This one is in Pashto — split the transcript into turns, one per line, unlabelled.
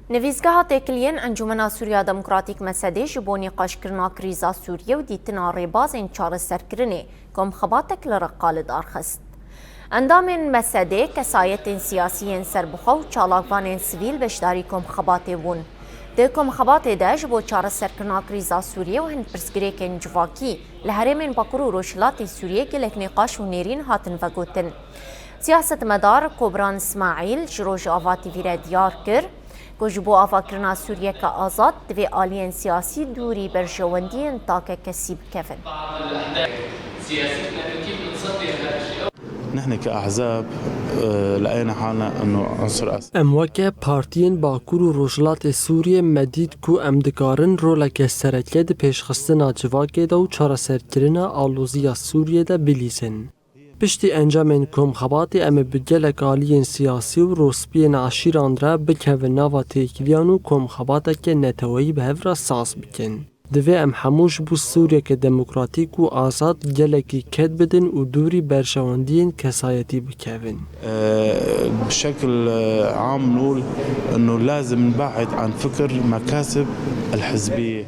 نویزگاه تکلیین انجمن سوریا دموکراتیک مسده جبونی قاشکرنا کریزا سوریه و دیتنا ریباز این چار سرکرنه کم خباتک لرقال دارخست. اندام مسده کسایت سیاسی سربخو و چالاکوان سویل بشداری کم خباته ون. ده کم خباته ده جبو چار سرکرنا کریزا سوریه و هند پرسگره کن جواکی لحرمین باکر و روشلات سوریه گلک نقاش و نیرین هاتن وگوتن. سیاست مدار کوبران اسماعیل جروج آواتی ویره دیار کر گوجبو آفاکرنا سوریه که آزاد دوی آلین سیاسی دوری برجواندین تاکه کسی بکفن.
نحن كأحزاب لقينا حالنا انه عنصر اساسي.
وكا بارتيين باكور و روجلات سوريا مديد كو دكارن رولك سركيه د پیشخستنا جواكي دا و چارەسەرکردنا آلوزيا سوريا دا بليسن. پشتی انجامین کم خباتی بگلک آلین سیاسی و روسپین عشیران را بکوه ناوا تیکلیان و کم خباته که نتوایی به هفرا ساز بکن. دوی هموش بو سوریا که دموکراتیک و آزاد گلکی کد بدن و دوری برشواندین کسایتی بکوین.
بشكل عام نقول انه لازم نبعد عن فكر مكاسب الحزبية.